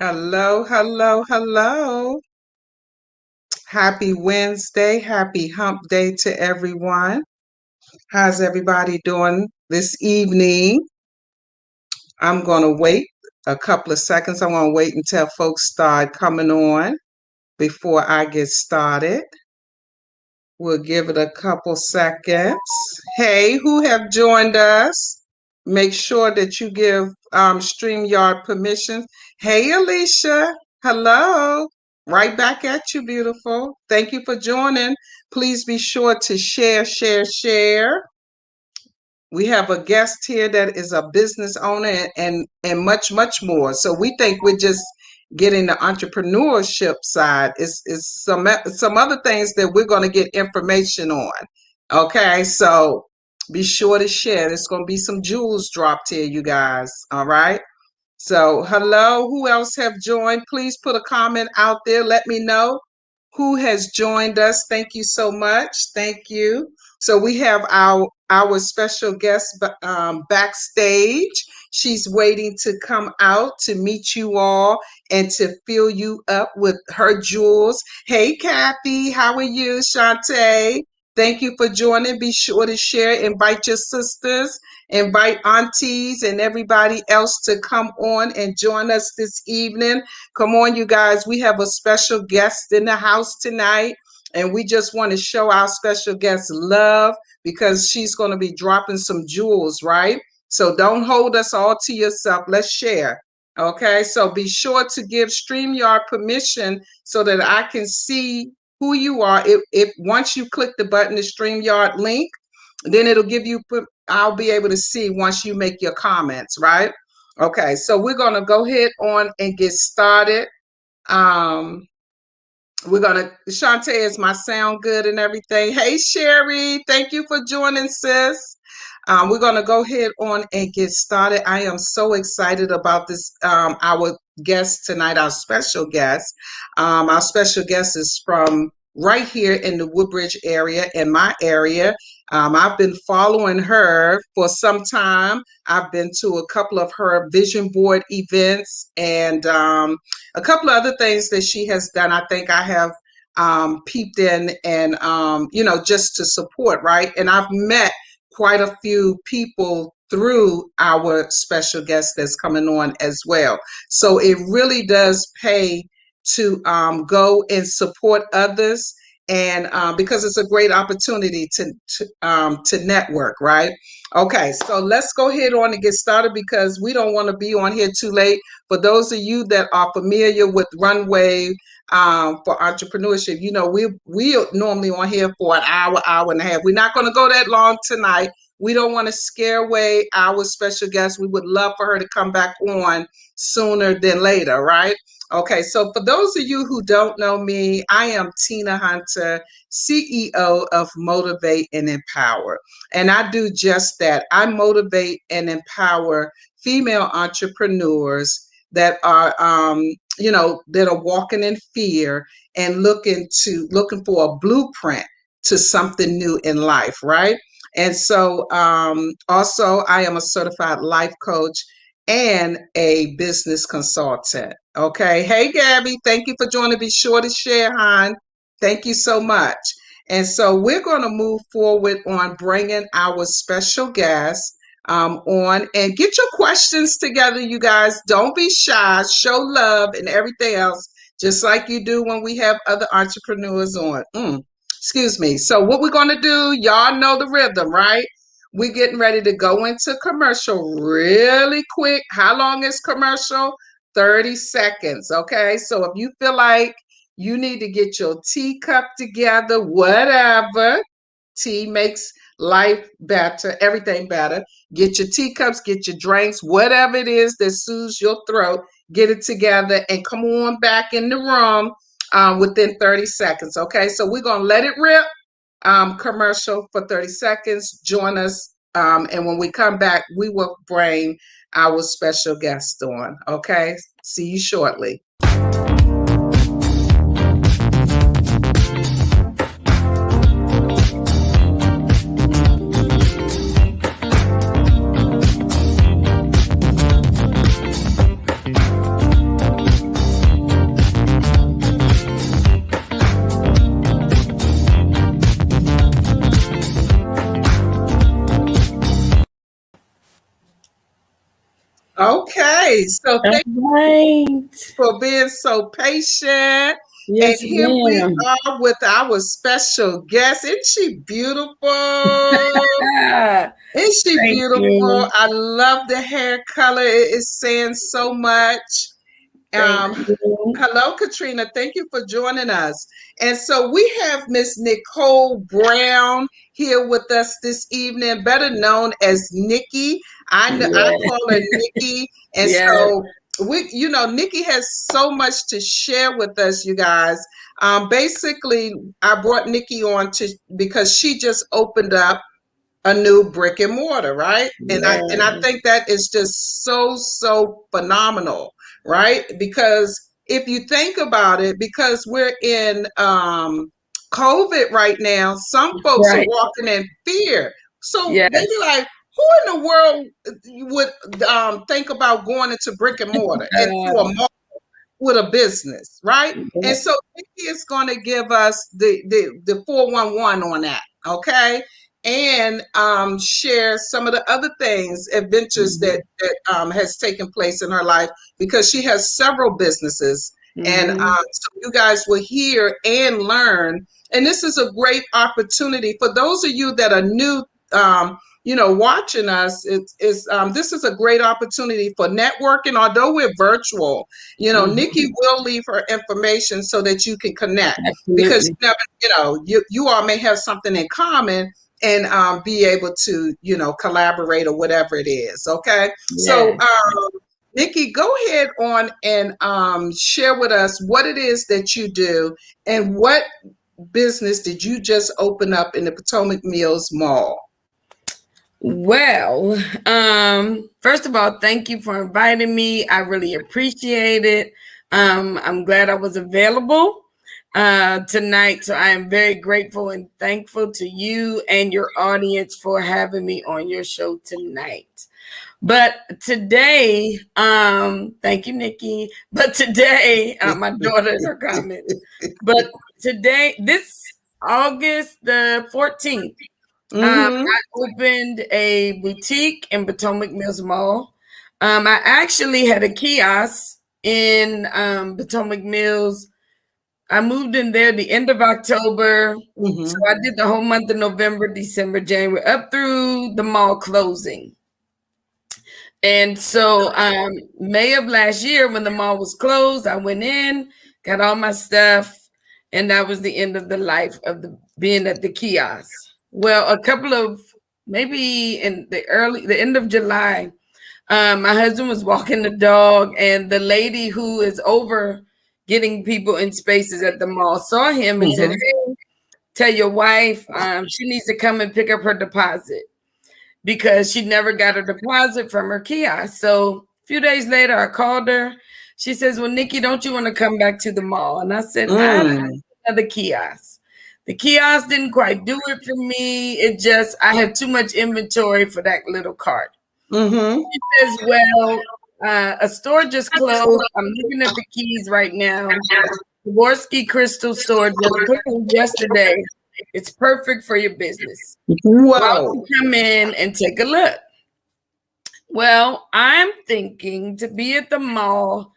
Hello, hello, hello. Happy Wednesday. Happy hump day to everyone. How's everybody doing this evening? I'm going to wait a couple of seconds. I'm going to wait until folks start coming on before I get started. We'll give it a couple seconds. Hey, who have joined us? Make sure that you give StreamYard permission. Hey, Alicia. Hello. Right back at you, beautiful. Thank you for joining. Please be sure to share, share, share. We have a guest here that is a business owner and much, much more. So we think we're just getting the entrepreneurship side. It's some other things that we're going to get information on. Okay, so be sure to share. There's going to be some jewels dropped here, you guys. All right. So hello, who else have joined? Please put a comment out there. Let me know who has joined us. Thank you so much. Thank you. So we have our special guest backstage. She's waiting to come out to meet you all and to fill you up with her jewels. Hey, Kathy, how are you? Shantae, thank you for joining. Be sure to share, invite your sisters, invite aunties and everybody else to come on and join us this evening. Come on, you guys. We have a special guest in the house tonight, and we just want to show our special guest love because she's going to be dropping some jewels, right? So don't hold us all to yourself. Let's share. Okay, so be sure to give StreamYard permission so that I can see who you are. If once you click the button, the StreamYard link, then it'll give you, I'll be able to see once you make your comments, right? Okay, so we're going to go ahead on and get started. Shantae, is my sound good and everything? Hey, Sherry, thank you for joining, sis. We're going to go ahead on and get started. I am so excited about this, our guest tonight, our special guest. Our special guest is from right here in the Woodbridge area, in my area. I've been following her for some time. I've been to a couple of her vision board events and a couple of other things that she has done. I think I have peeped in and, just to support, right? And I've met quite a few people through our special guest that's coming on as well. So it really does pay to go and support others, and because it's a great opportunity to network, right? Okay, so let's go ahead on and get started because we don't want to be on here too late. For those of you that are familiar with Runway for Entrepreneurship, we normally on here for an hour, hour and a half. We're not going to go that long tonight. We don't want to scare away our special guest. We would love for her to come back on sooner than later, right? Okay, so for those of you who don't know me, I am Tina Hunter, CEO of Motivate and Empower. And I do just that. I motivate and empower female entrepreneurs that are, that are walking in fear and looking for a blueprint to something new in life, right? And so also I am a certified life coach and a business consultant. Okay. Hey, Gabby, thank you for joining. Be sure to share, hon. Thank you so much. And so we're going to move forward on bringing our special guest on and get your questions together, you guys. Don't be shy. Show love and everything else, just like you do when we have other entrepreneurs on. Excuse me. So what we're going to do, y'all know the rhythm, right? We're getting ready to go into commercial really quick. How long is commercial? 30 seconds. Okay. So if you feel like you need to get your teacup together, whatever, tea makes life better, everything better. Get your teacups, get your drinks, whatever it is that soothes your throat, get it together and come on back in the room within 30 seconds. Okay. So we're going to let it rip. Commercial for 30 seconds. Join us. And when we come back, we will bring our special guest on. Okay. See you shortly. Okay, so All thank right. you for being so patient. And Yes, here we ma'am. are with our special guest. Isn't she beautiful? Ah, Isn't she thank beautiful? you. I love the hair color. It is saying so much. Thank Um, you. Hello, Katrina. Thank you for joining us. And so we have Miss Nicole Brown here with us this evening, better known as NICKI. I Yeah. call her NICKI, and Yes. so NICKI has so much to share with us, you guys. Basically, I brought NICKI on to because she just opened up a new brick and mortar, right? And I Yes. think that is just so phenomenal, right? Because if you think about it, because we're in COVID right now, some folks are Right. walking in fear. So they be Yes. like, who in the world would think about going into brick and mortar and to a Uh, mall with a business, right? And yeah. so Nikki is going to give us the 411 on that, okay? And share some of the other things, adventures Mhm. that has taken place in her life because she has several businesses, and Mhm. so you guys will hear and learn. And this is a great opportunity for those of you that are new. Watching us, this is a great opportunity for networking. Although we're virtual, Nikki Mhm. will leave her information so that you can connect because Absolutely. you all may have something in common and be able to, collaborate or whatever it is. Okay. So, Yes. Nikki, go ahead on and share with us what it is that you do and what business did you just open up in the Potomac Mills Mall? Well, first of all, thank you for inviting me. I really appreciate it. I'm glad I was available tonight. So I am very grateful and thankful to you and your audience for having me on your show tonight. But today, thank you, Nikki. But today, my daughters are coming. But today, this August the 14th, Mm-hmm. I opened a boutique in Potomac Mills Mall. I actually had a kiosk in Potomac Mills. I moved in there the end of October. So Mm-hmm. I did the whole month of November, December, January, up through the mall closing. And so May of last year, when the mall was closed, I went in, got all my stuff, and that was the end of the life of the being at the kiosk. Well, a couple of maybe in the end of July, my husband was walking the dog, and the lady who is over getting people in spaces at the mall saw him and said, Mm-hmm. "Hey, tell your wife she needs to come and pick up her deposit." Because she never got a deposit from her kiosk. So a few days later, I called her. She says, "Well, Nikki, don't you want to come back to the mall?" And I said, "I Mm. another kiosk. The kiosk didn't quite do it for me. It just I had too much inventory for that little cart." Mm-hmm. She says, "Well, a store just closed. I'm looking at the keys right now. Jaworski Crystal Store just closed yesterday. It's perfect for your business. Why don't Whoa. you come in and take a look?" Well, I'm thinking to be at the mall,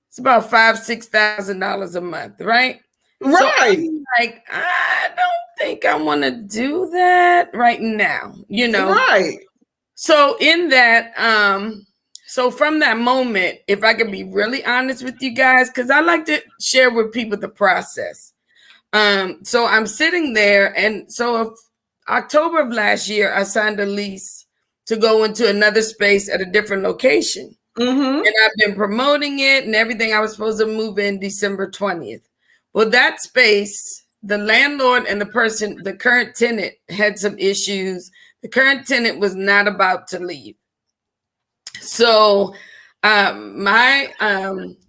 it's about $5,000-6,000 a month, right? So Right. I'm like, I don't think I want to do that right now. Right. So in that, so from that moment, if I could be really honest with you guys, because I like to share with people the process. So I'm sitting there, and so of October of last year, I signed a lease to go into another space at a different location. Mm-hmm. And I've been promoting it and everything. I was supposed to move in December 20th. Well, that space, the landlord and the current tenant had some issues. The current tenant was not about to leave. So my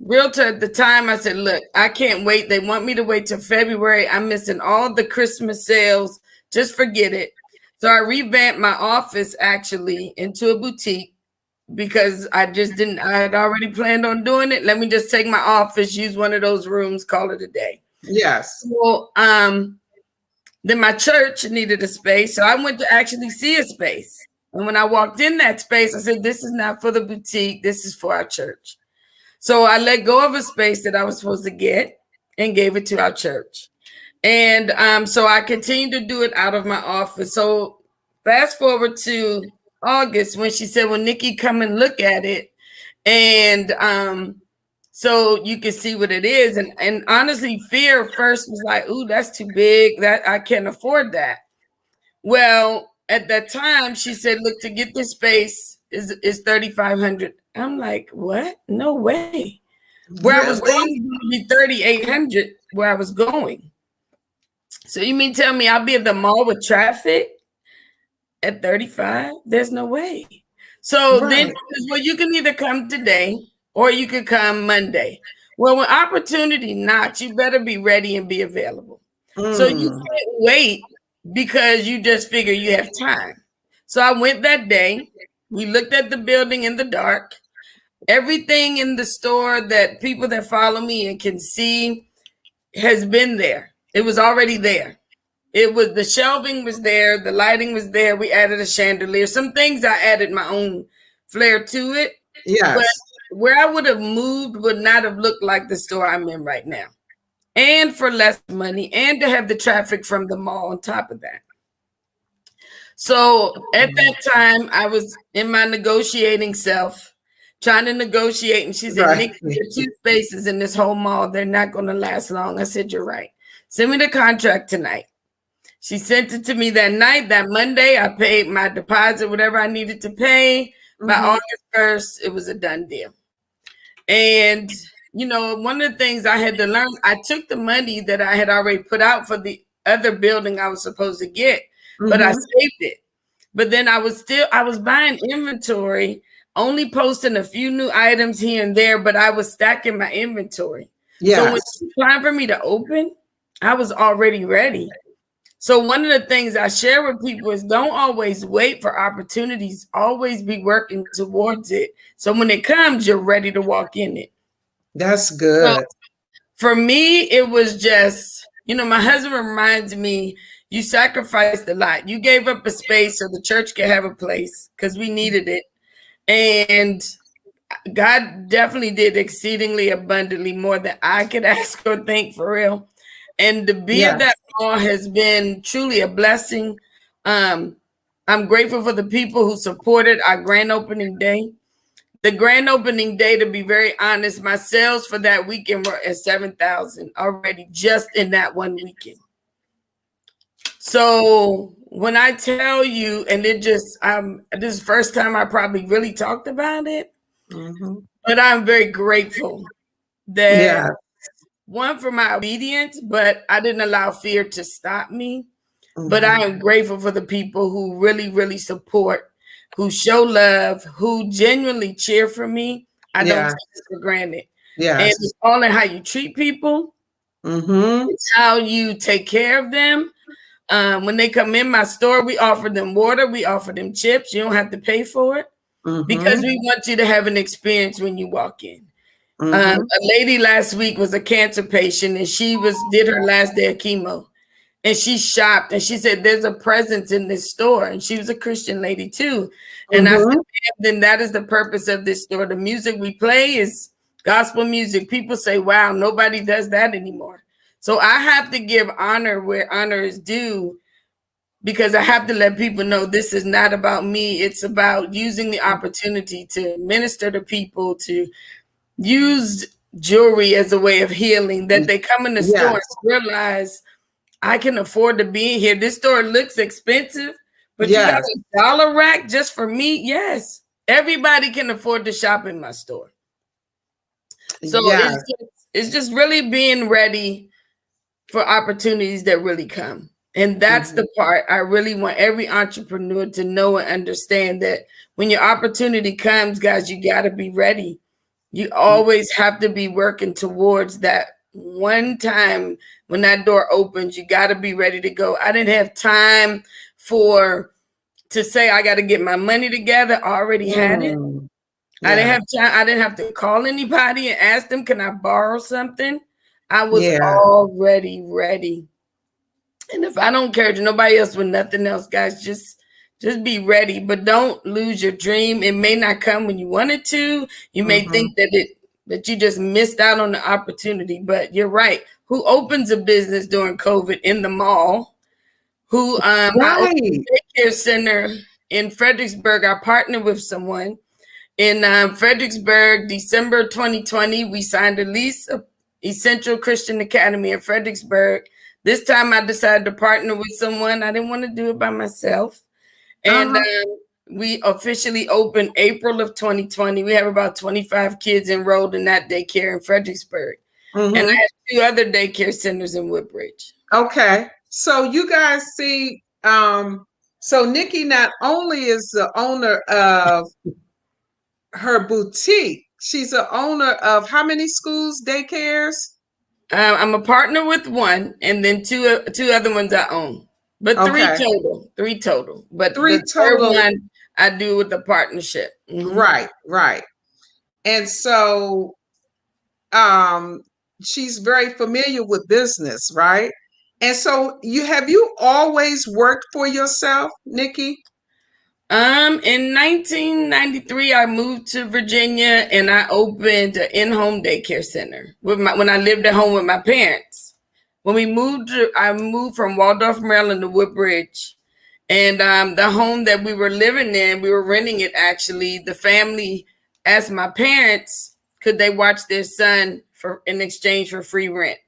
realtor at the time, I said, "Look, I can't wait. They want me to wait till February. I'm missing all the Christmas sales. Just forget it." So I revamped my office actually into a boutique because I just didn't, I had already planned on doing it. Let me just take my office, use one of those rooms, call it a day. Yes. Well, then my church needed a space. So I went to actually see a space. And when I walked in that space, I said, this is not for the boutique. This is for our church. So I let go of a space that I was supposed to get and gave it to our church. And so I continued to do it out of my office. So fast forward to August when she said, well, Nikki, come and look at it. And so you can see what it is. And honestly, fear first was like, ooh, that's too big. That I can't afford that. Well, at that time, she said, look, to get this space is $3,500. I'm like, what? No way. Where I was going to be 3,800 where I was going. So you mean tell me I'll be at the mall with traffic at 35? There's no way. So then, well, you can either come today or you could come Monday. Well, when opportunity knocks, you better be ready and be available. So you can't wait because you just figure you have time. So I went that day. We looked at the building in the dark. Everything in the store that people that follow me and can see has been there. It was already there. It was, the shelving was there. The lighting was there. We added a chandelier. Some things I added my own flair to it. Yes. But where I would have moved would not have looked like the store I'm in right now. And for less money, and to have the traffic from the mall on top of that. So at that time, I was in my negotiating self, trying to negotiate. And she said, Nikki, there are 2 spaces in this whole mall. They're not going to last long. I said, you're right. Send me the contract tonight. She sent it to me that night. That Monday, I paid my deposit, whatever I needed to pay. By August 1st, it was a done deal. And, you know, one of the things I had to learn, I took the money that I had already put out for the other building I was supposed to get, but I saved it. But then I was buying inventory, only posting a few new items here and there, but I was stacking my inventory. So when it was time for me to open, I was already ready. So one of the things I share with people is don't always wait for opportunities, always be working towards it. So when it comes, you're ready to walk in it. That's good. So for me, it was just, you know, my husband reminds me, you sacrificed a lot. You gave up a space so the church could have a place because we needed it. And God definitely did exceedingly abundantly more than I could ask or think, for real. And to be at that mall has been truly a blessing. I'm grateful for the people who supported our grand opening day. The grand opening day, to be very honest, my sales for that weekend were at 7,000 already, just in that one weekend. So when I tell you, and it just, this is the first time I probably really talked about it, but I'm very grateful that one, for my obedience, but I didn't allow fear to stop me. But I am grateful for the people who really, really support, who show love, who genuinely cheer for me. I don't take it for granted. And it's all in how you treat people. It's how you take care of them. When they come in my store, we offer them water. We offer them chips. You don't have to pay for it because we want you to have an experience when you walk in. A lady last week was a cancer patient, and she did her last day of chemo, and she shopped, and she said, there's a presence in this store. And she was a Christian lady too. And I said, then that is the purpose of this store. The music we play is gospel music. People say, wow, nobody does that anymore. So I have to give honor where honor is due, because I have to let people know this is not about me. It's about using the opportunity to minister to people, to use jewelry as a way of healing, that they come in the store and realize I can afford to be in here. This store looks expensive, but you got a dollar rack just for me. Yes, everybody can afford to shop in my store. So it's just really being ready for opportunities that really come. And that's the part I really want every entrepreneur to know and understand, that when your opportunity comes, guys, you got to be ready. You always have to be working towards that one time when that door opens. You got to be ready to go. I didn't have time to say I got to get my money together. I already had it. I didn't have time. I didn't have to call anybody and ask them, can I borrow something? I was already ready. And if I don't encourage nobody else with nothing else, guys, just Just be ready, but don't lose your dream. It may not come when you want it to. You may think that you just missed out on the opportunity, but you're right. Who opens a business during COVID in the mall? I opened Right. a daycare center in Fredericksburg. I partnered with someone in Fredericksburg, December 2020. We signed a lease of Essential Christian Academy in Fredericksburg. This time I decided to partner with someone. I didn't want to do it by myself. And we officially opened April of 2020. We have about 25 kids enrolled in that daycare in Fredericksburg. And I have 2 other daycare centers in Woodbridge. Okay. So you guys see, so NICKI not only is the owner of her boutique, she's the owner of how many schools, daycares? I'm a partner with one, and then two other ones I own. But three total. But the third one I do with the partnership. Right. And so she's very familiar with business, right? And so have you always worked for yourself, NICKI? In 1993, I moved to Virginia and I opened an in-home daycare center when I lived at home with my parents. When I moved from Waldorf, Maryland to Woodbridge. And the home that we were living in, we were renting it actually. The family asked my parents, could they watch their son in exchange for free rent?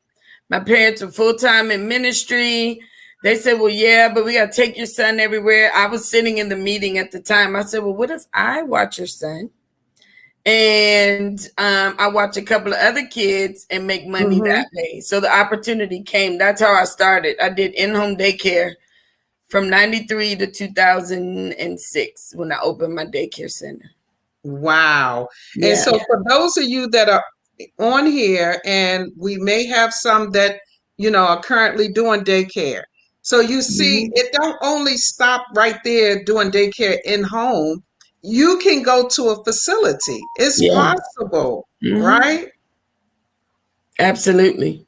My parents were full-time in ministry. They said, well, yeah, but we got to take your son everywhere. I was sitting in the meeting at the time. I said, well, what if I watch your son? And I watch a couple of other kids and make money that way. So the opportunity came. That's how I started. I did in-home daycare from 93 to 2006 when I opened my daycare center. Wow. Yeah. And so for those of you that are on here, and we may have some that, are currently doing daycare. So you see, it don't only stop right there doing daycare in home. You can go to a facility. It's possible, right? Absolutely.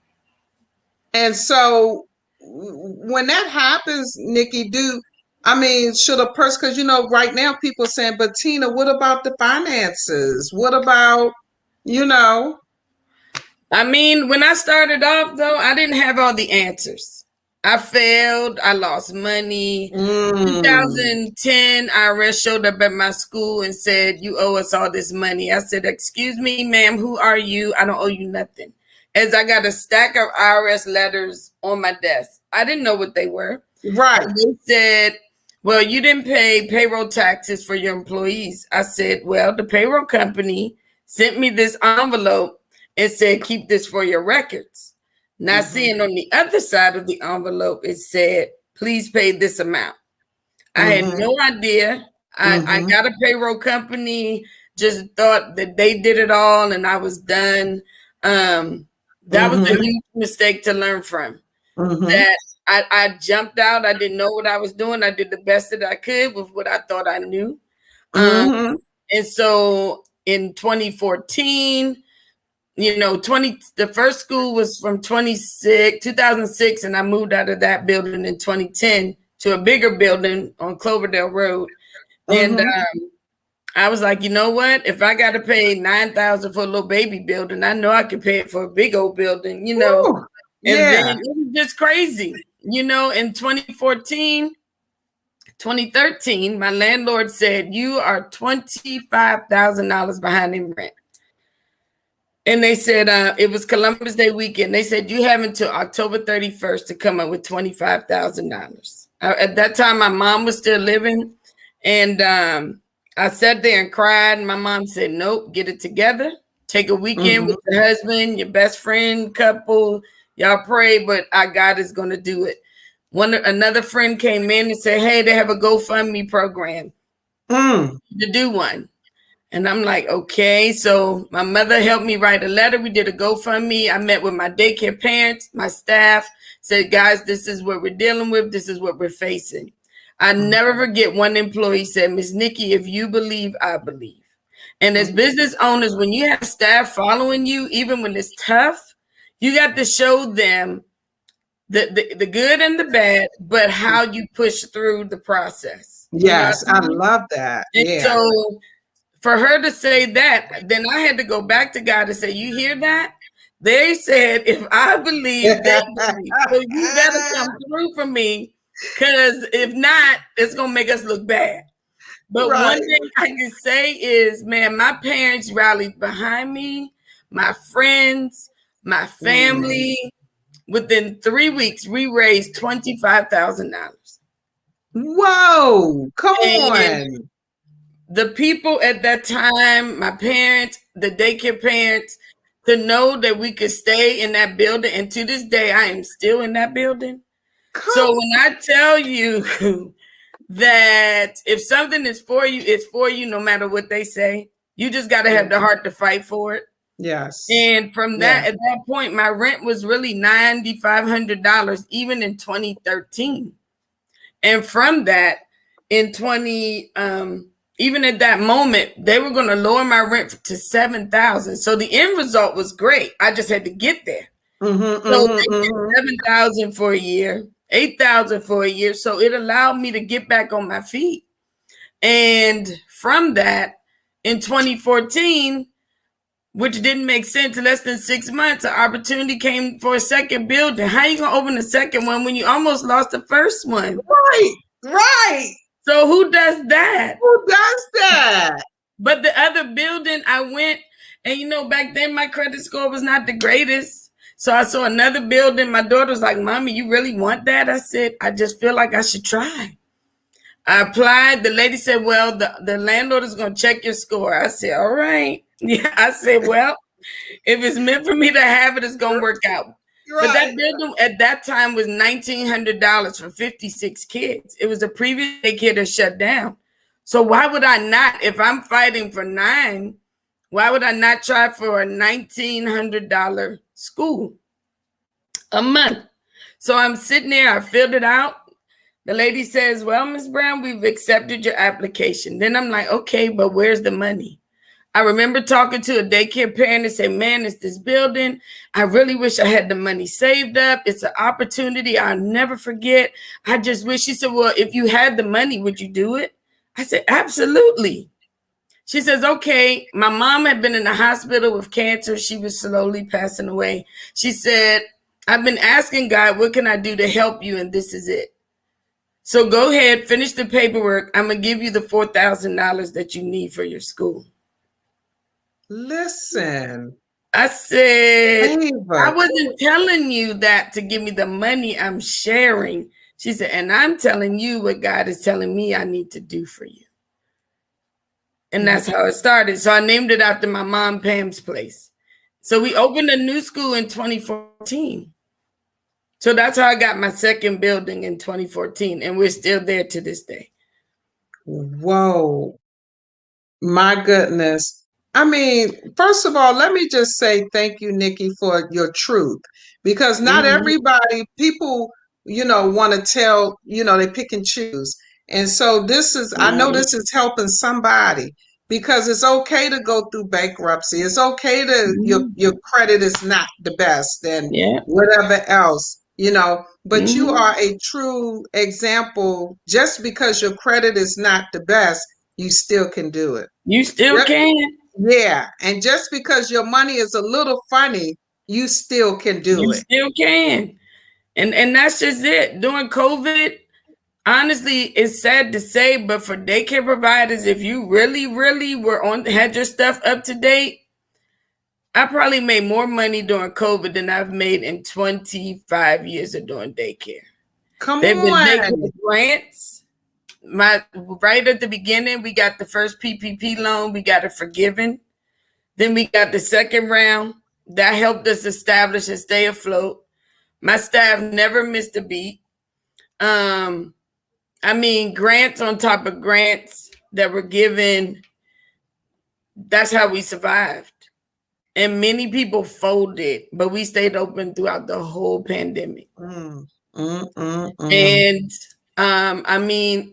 And so when that happens, NICKI, should a person, because, right now people are saying, but Tina, what about the finances? What about, when I started off, though, I didn't have all the answers. I failed. I lost money. 2010, IRS showed up at my school and said, you owe us all this money. I said, excuse me, ma'am, who are you? I don't owe you nothing. As I got a stack of IRS letters on my desk. I didn't know what they were. Right. And they said, well, you didn't pay payroll taxes for your employees. I said, well, the payroll company sent me this envelope and said, keep this for your records. Not seeing on the other side of the envelope, it said, please pay this amount. I had no idea. I got a payroll company, just thought that they did it all and I was done. That was a huge mistake to learn from. That I jumped out. I didn't know what I was doing. I did the best that I could with what I thought I knew. And so in 2014, the first school was from 2006, and I moved out of that building in 2010 to a bigger building on Cloverdale Road. And I was like, you know what? If I got to pay $9,000 for a little baby building, I know I can pay it for a big old building, Ooh, then it was just crazy. In 2013, my landlord said, you are $25,000 behind in rent. And they said it was Columbus Day weekend. They said, you have until October 31st to come up with $25,000. At that time, my mom was still living. And I sat there and cried. And my mom said, nope, get it together. Take a weekend with your husband, your best friend, couple. Y'all pray, but our God is going to do it. Another friend came in and said, hey, they have a GoFundMe program to do one. And I'm like, okay. So my mother helped me write a letter. We did a GoFundMe. I met with my daycare parents, my staff, said, guys, this is what we're dealing with. This is what we're facing. I never forget one employee said, Miss NICKI, if you believe, I believe. And as business owners, when you have staff following you, even when it's tough, you got to show them the good and the bad, but how you push through the process. You know what Yes, I I mean? love that. And Yeah. so for her to say that, then I had to go back to God and say, you hear that? They said, if I believe, they believe. So you better come through for me, because if not, it's going to make us look bad. But one Right. thing I can say is, man, my parents rallied behind me, my friends, my Mm. family. Within 3 weeks, we raised $25,000. Whoa, come And on. the people at that time, my parents, the daycare parents, to know that we could stay in that building. And to this day, I am still in that building. So Come. when I tell you that if something is for you, it's for you no matter what they say. You just got to have the heart to fight for it. Yes. And from Yeah. that, at that point, my rent was really $9,500, even in 2013. And from that, in 20, even at that moment, they were going to lower my rent to 7,000. So the end result was great. I just had to get there. Mm-hmm, So mm-hmm, they did mm-hmm. 7,000 for a year, 8,000 for a year. So it allowed me to get back on my feet. And from that, in 2014, which didn't make sense, less than 6 months, an opportunity came for a second building. How you gonna open the second one when you almost lost the first one? Right. Right. So who does that? Who does that? But the other building, I went, and back then my credit score was not the greatest. So I saw another building. My daughter was like, Mommy, you really want that? I said, I just feel like I should try. I applied. The lady said, well, the landlord is going to check your score. I said, all right. Yeah, I said, well, if it's meant for me to have it, it's going to work out. But that Right. building at that time was $1,900 for 56 kids. It was a previous daycare that shut down. So why would I not, if I'm fighting for 9, why would I not try for a $1,900 school a month? So I'm sitting there, I filled it out. The lady says, well, Ms. Brown, we've accepted your application. Then I'm like, okay, but where's the money? I remember talking to a daycare parent and say, man, it's this building. I really wish I had the money saved up. It's an opportunity I'll never forget. I just wish. She said, well, if you had the money, would you do it? I said, absolutely. She says, okay, my mom had been in the hospital with cancer. She was slowly passing away. She said, I've been asking God, what can I do to help you? And this is it. So go ahead, finish the paperwork. I'm going to give you the $4,000 that you need for your school. Listen. I said, I Favor. wasn't telling you that to give me the money. I'm sharing. She said, and I'm telling you what God is telling me I need to do for you. And that's how it started. So I named it after my mom, Pam's place. So we opened a new school in 2014. So that's how I got my second building in 2014. And we're still there to this day. Whoa. My goodness. I mean, first of all, let me just say thank you, Nikki, for your truth. Because not everybody, people, want to tell, they pick and choose. And so I know this is helping somebody because it's okay to go through bankruptcy. It's okay to, your credit is not the best and whatever else, but you are a true example. Just because your credit is not the best, you still can do it. You still can. Yeah. And just because your money is a little funny, you still can do You it. still can. And that's just it. During COVID, honestly, it's sad to say, but for daycare providers, if you really, really had your stuff up to date, I probably made more money during COVID than I've made in 25 years of doing daycare. Come They've been on. daycare grants. Right at the beginning, we got the first PPP loan. We got it forgiven. Then we got the second round. That helped us establish and stay afloat. My staff never missed a beat. Grants on top of grants that were given. That's how we survived. And many people folded, but we stayed open throughout the whole pandemic. And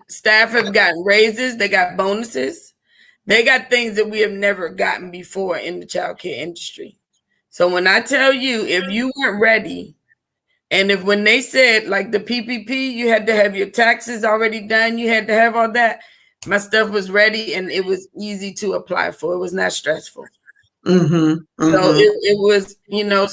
staff have gotten raises, they got bonuses, they got things that we have never gotten before in the childcare industry. So when I tell you, if you weren't ready And if when they said like the PPP, you had to have your taxes already done, you had to have all that, my stuff was ready and it was easy to apply for. It was not stressful. Mm-hmm. So Mm-hmm. it was,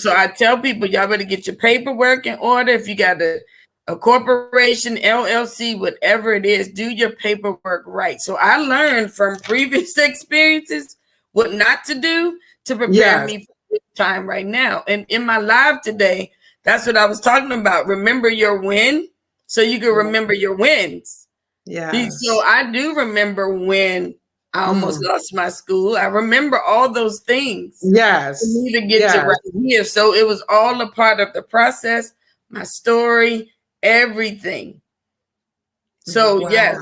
so I tell people, y'all better get your paperwork in order. If you got a corporation, LLC, whatever it is, do your paperwork right. So I learned from previous experiences what not to do to prepare Yes. me for this time right now. And in my live today, that's what I was talking about. Remember your win so you can remember your wins. Yes. So I do remember when I almost lost my school. I remember all those things for Yes. me to get to Yes. right here. So it was all a part of the process, my story, everything. So Wow. yes,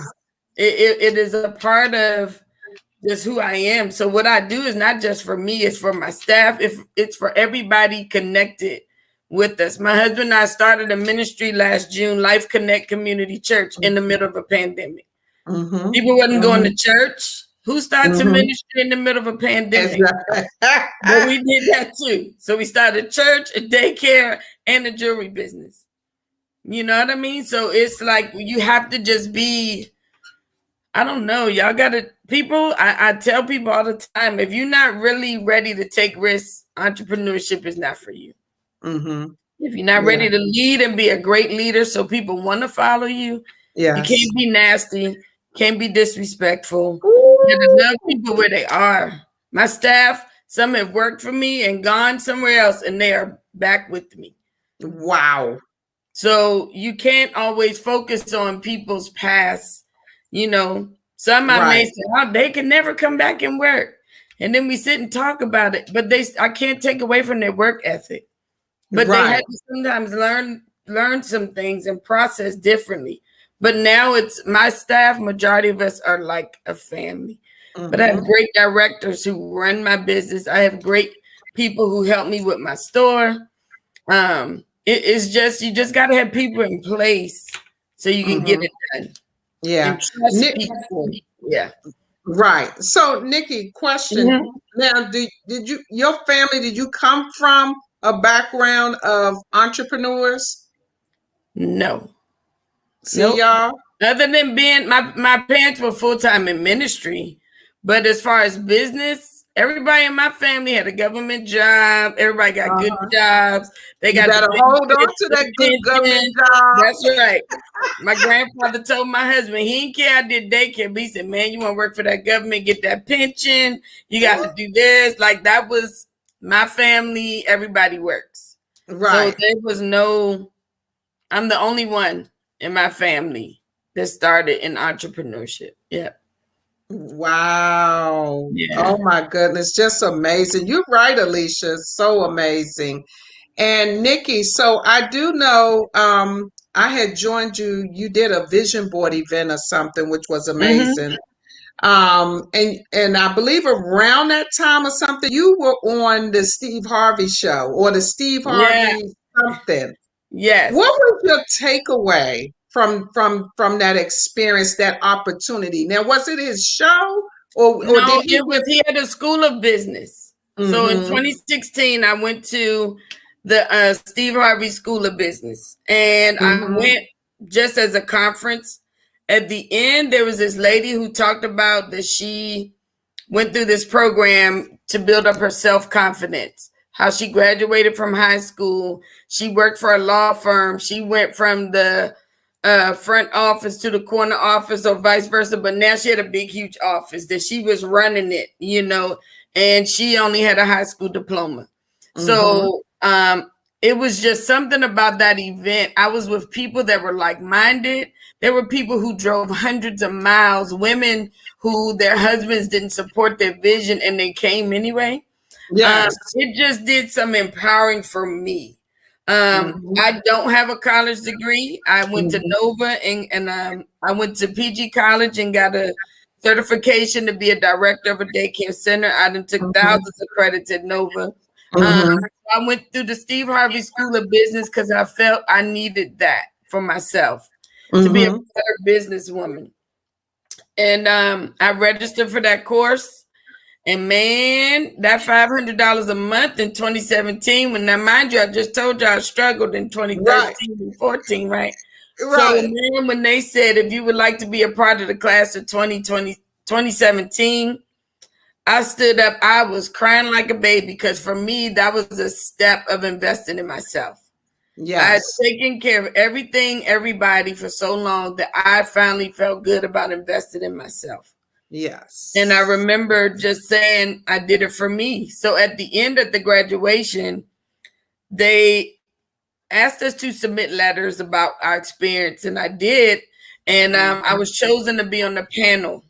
it is a part of just who I am. So what I do is not just for me, it's for my staff. If it's for everybody connected with us. My husband and I started a ministry last June, Life Connect Community Church, in the middle of a pandemic. Mm-hmm. People wasn't going to church. Who starts a Mm-hmm. ministry in the middle of a pandemic? Exactly. But we did that too. So we started a church, a daycare, and a jewelry business. You know what I mean? So it's like you have to just be, I don't know, y'all gotta, I tell people all the time, if you're not really ready to take risks, entrepreneurship is not for you. Mm-hmm. If you're not ready to lead and be a great leader so people want to follow you, Yes. you can't be nasty, can't be disrespectful. Ooh. You gotta love people where they are. My staff, some have worked for me and gone somewhere else, and they are back with me. Wow. So you can't always focus on people's past. Some I may say, oh, they can never come back and work. And then we sit and talk about it. But I can't take away from their work ethic. But they had to sometimes learn some things and process differently. But now it's my staff, majority of us are like a family. Mm-hmm. But I have great directors who run my business. I have great people who help me with my store. It's just, you just got to have people in place so you can get it done. Yeah. And trust people. Yeah. Right. So, Nikki, question. Mm-hmm. Now, did your family, did you come from a background of entrepreneurs? No. See, nope. y'all? Other than being, my parents were full-time in ministry, but as far as business, everybody in my family had a government job. Everybody got good jobs. They got to hold on to that good government job. That's right. My grandfather told my husband, he didn't care I did daycare, but he said, man, you want to work for that government, get that pension. You got to do this. Like, that was my family. Everybody works. Right. So there was I'm the only one in my family that started in entrepreneurship. Yeah. Wow. Yeah. Oh my goodness. Just amazing. You're right, Alicia. So amazing. And Nikki, so I do know I had joined you. You did a vision board event or something, which was amazing. And I believe around that time or something, you were on the Steve Harvey show or the Steve Harvey something. Yes. What was your takeaway from that experience, that opportunity? Now, was it his show or no, did he had a school of business. So in 2016, I went to the Steve Harvey School of Business, and I went just as a conference. At the end, there was this lady who talked about that she went through this program to build up her self-confidence, how she graduated from high school. She worked for a law firm. She went from the front office to the corner office or vice versa, but now she had a big, huge office that she was running it, and she only had a high school diploma. So it was just something about that event. I was with people that were like-minded. There were people who drove hundreds of miles, women who their husbands didn't support their vision and they came anyway. Yes. It just did some empowering for me. I don't have a college degree. I went to Nova and I went to PG College and got a certification to be a director of a daycare center. I done took thousands of credits at Nova. I went through the Steve Harvey School of Business because I felt I needed that for myself to be a better businesswoman. And I registered for that course. And man, that $500 a month in 2017, when now mind you, I just told you I struggled in 2013 and 14, right? So Right. man, when they said if you would like to be a part of the class of 2017, I stood up. I was crying like a baby because for me, that was a step of investing in myself. I had Yes. taken care of everything, everybody for so long that I finally felt good about investing in myself. Yes. And I remember just saying I did it for me. So at the end of the graduation, they asked us to submit letters about our experience, and I did. And I was chosen to be on the panel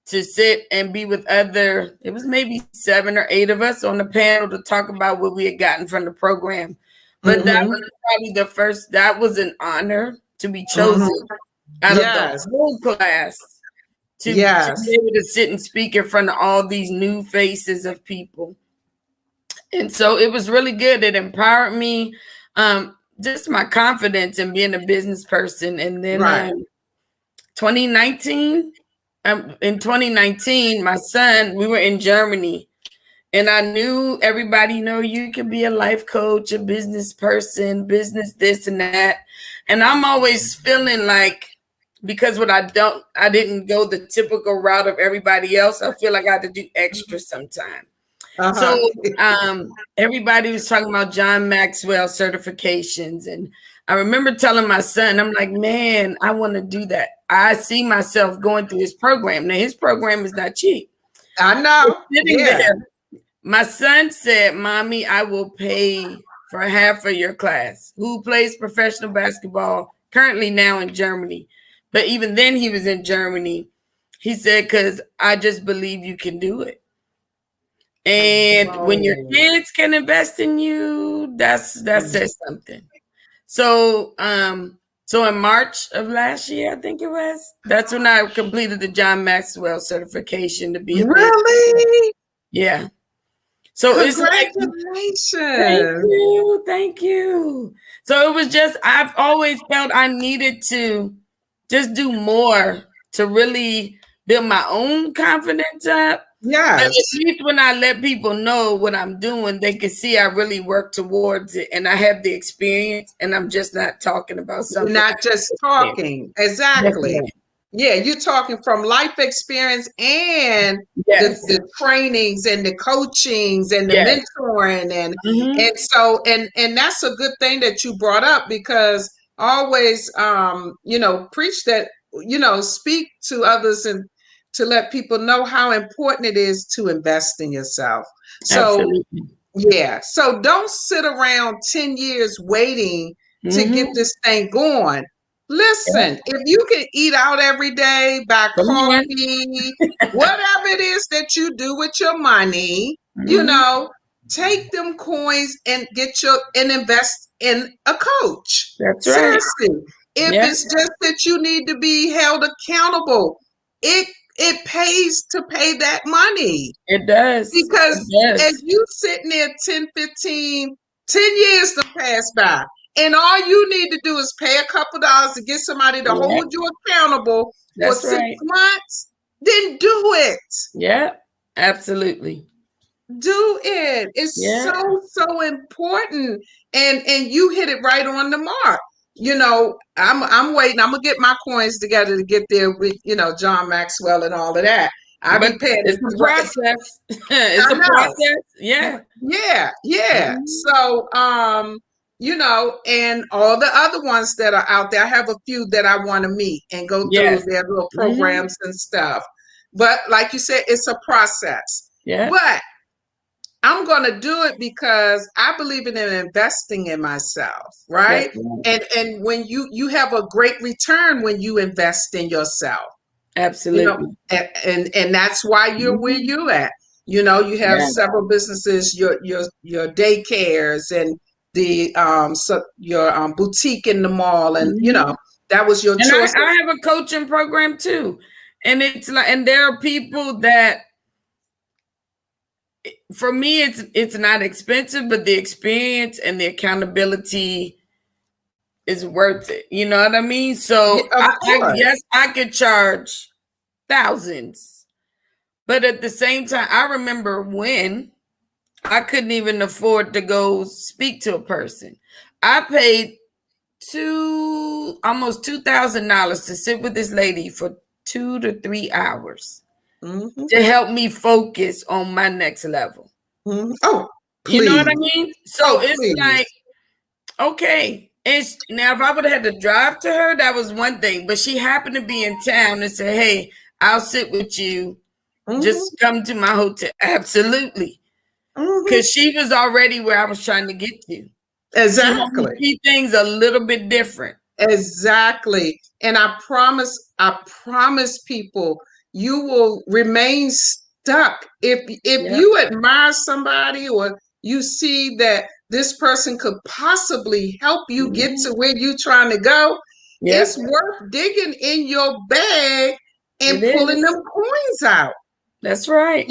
to sit and be with it was maybe 7 or 8 of us on the panel to talk about what we had gotten from the program. But that was probably that was an honor to be chosen out of the whole class to be able to sit and speak in front of all these new faces of people. And so it was really good. It empowered me, just my confidence in being a business person. And then 2019, in 2019, my son, we were in Germany, and I knew everybody, you can be a life coach, a business person, business this and that. And I'm always feeling like, because I didn't go the typical route of everybody else. I feel like I had to do extra sometime. So everybody was talking about John Maxwell certifications. And I remember telling my son, I'm like, man, I want to do that. I see myself going through his program. Now, his program is not cheap. I know. Sitting there, my son said, Mommy, I will pay for half of your class. Who plays professional basketball currently now in Germany? But even then he was in Germany. He said, because I just believe you can do it. And when your kids can invest in you, that says something. So in March of last year, I think it was, that's when I completed the John Maxwell certification to be a really? Yeah. So congratulations. Thank you. So it was just, I've always felt I needed to just do more to really build my own confidence up. Yes. But at least when I let people know what I'm doing, they can see I really work towards it and I have the experience and I'm just not talking about something. Not just talking. Exactly. Yeah, you're talking from life experience and the trainings and the coachings and the mentoring and so and that's a good thing that you brought up, because always preach that, speak to others and to let people know how important it is to invest in yourself. So so don't sit around 10 years waiting to get this thing going. Listen, if you can eat out every day, buy coffee, whatever it is that you do with your money, take them coins and invest in a coach. That's seriously. If it's just that you need to be held accountable, it pays to pay that money. It does. Because as you sitting there 10 years to pass by, and all you need to do is pay a couple dollars to get somebody to hold you accountable for 6 months, then do it. Yeah, absolutely. Do it. It's so important. And you hit it right on the mark. I'm waiting. I'm gonna get my coins together to get there with, John Maxwell and all of that. I'll be paying. It's a process. It's a process. Yeah. Yeah. So, and all the other ones that are out there, I have a few that I want to meet and go through their little programs and stuff. But like you said, it's a process. Yeah. But I'm going to do it because I believe in investing in myself, right? And when you have a great return when you invest in yourself. Absolutely. And that's why you're where you're at. You have several businesses, your daycares and the your boutique in the mall, and that was your choice. I have a coaching program too, and it's like, and there are people that, for me, it's not expensive, but the experience and the accountability is worth it. You know what I mean? So yes, I could charge thousands, But at the same time, I remember when I couldn't even afford to go speak to a person. I paid almost $2,000 to sit with this lady for 2 to 3 hours to help me focus on my next level. Oh, please. You know what I mean? So it's please. like, okay. And now, if I would have had to drive to her, that was one thing. But she happened to be in town and said, "Hey, I'll sit with you. Just come to my hotel." Absolutely. Because she was already where I was trying to get to. Exactly. She see things a little bit different. Exactly. And I promise people, you will remain stuck. If you admire somebody or you see that this person could possibly help you get to where you're trying to go, it's worth digging in your bag and pulling them coins out. That's right.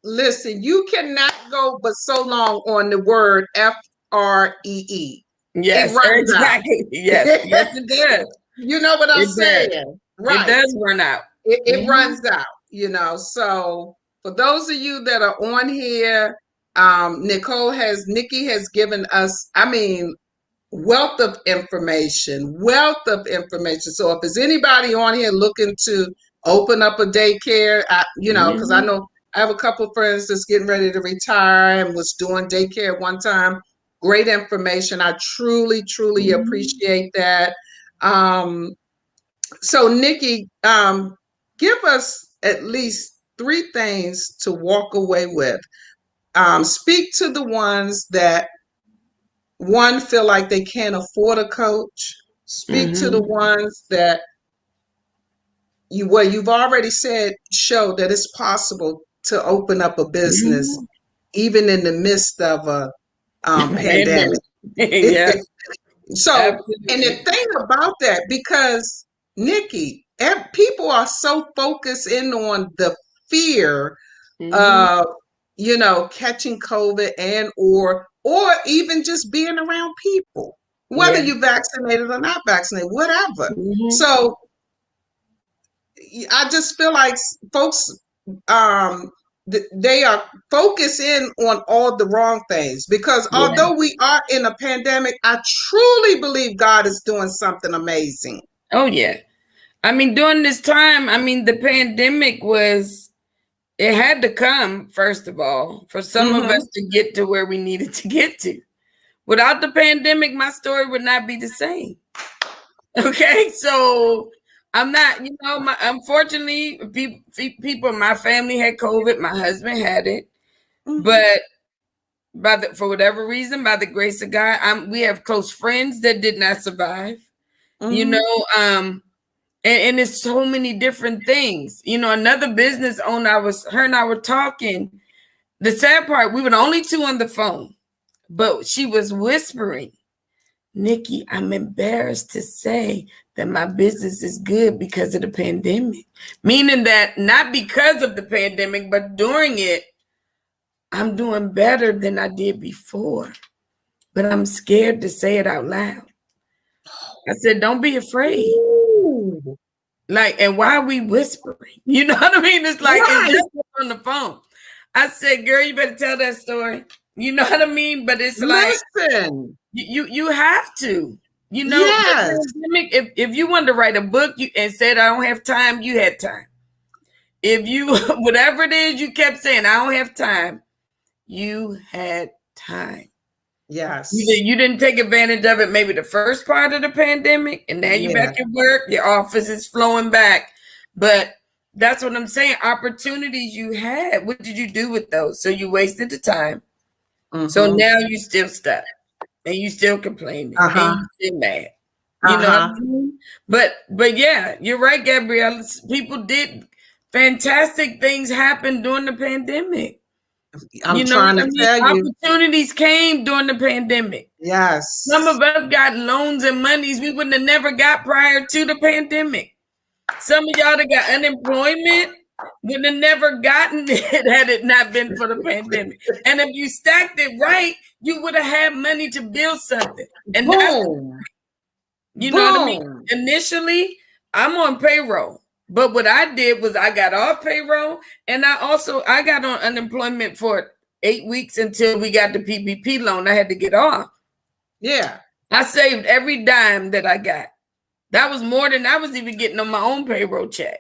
Listen, you cannot go but so long on the word FREE. Yes, it runs exactly. Out. Yes, it does. You know what I'm saying? Right. It does run out. It runs out, So for those of you that are on here, NICKI has given us, wealth of information. So if there's anybody on here looking to open up a daycare, because I know I have a couple of friends that's getting ready to retire and was doing daycare at one time. Great information. I truly, truly appreciate that. So NICKI, give us at least 3 things to walk away with. Speak to the ones that feel like they can't afford a coach. Speak to the ones that you've already said show that it's possible to open up a business even in the midst of a pandemic. So, absolutely. And the thing about that, because NICKI, people are so focused in on the fear of, catching COVID and or even just being around people, whether you're vaccinated or not vaccinated, whatever. So I just feel like folks, they are focusing on all the wrong things, because although we are in a pandemic, I truly believe God is doing something amazing. Oh, yeah. During this time, the pandemic it had to come, first of all, for some of us to get to where we needed to get to. Without the pandemic, my story would not be the same. Okay, so I'm not, unfortunately, people in my family had COVID. My husband had it. But for whatever reason, by the grace of God, we have close friends that did not survive. And it's so many different things. Another business owner, her and I were talking. The sad part, we were the only 2 on the phone, but she was whispering, "NICKI, I'm embarrassed to say that my business is good because of the pandemic." Meaning that not because of the pandemic, but during it, I'm doing better than I did before, but I'm scared to say it out loud. I said, "Don't be afraid." Ooh. And why are we whispering? You know what I mean? It's like, it's just on the phone. I said, "Girl, you better tell that story." You know what I mean? But it's like, listen, you have to, the pandemic, if you wanted to write a book and said, "I don't have time," you had time. If you, whatever it is, you kept saying, "I don't have time," you had time. Yes. You didn't take advantage of it maybe the first part of the pandemic, and now you're back at work, your office is flowing back. But that's what I'm saying. Opportunities you had, what did you do with those? So you wasted the time. So now you still stuck, and you still complaining, and you still mad. You know what I mean? But yeah, you're right, Gabrielle. People did fantastic things happen during the pandemic. I'm trying to tell you. Opportunities came during the pandemic. Yes. Some of us got loans and monies we wouldn't have never got prior to the pandemic. Some of y'all that got unemployment would have never gotten it had it not been for the pandemic. And if you stacked it right, you would have had money to build something. And that's, you know what I mean? Initially, I'm on payroll. But what I did was I got off payroll, and I got on unemployment for 8 weeks until we got the PPP loan. I had to get off. Yeah. I saved every dime that I got. That was more than I was even getting on my own payroll check.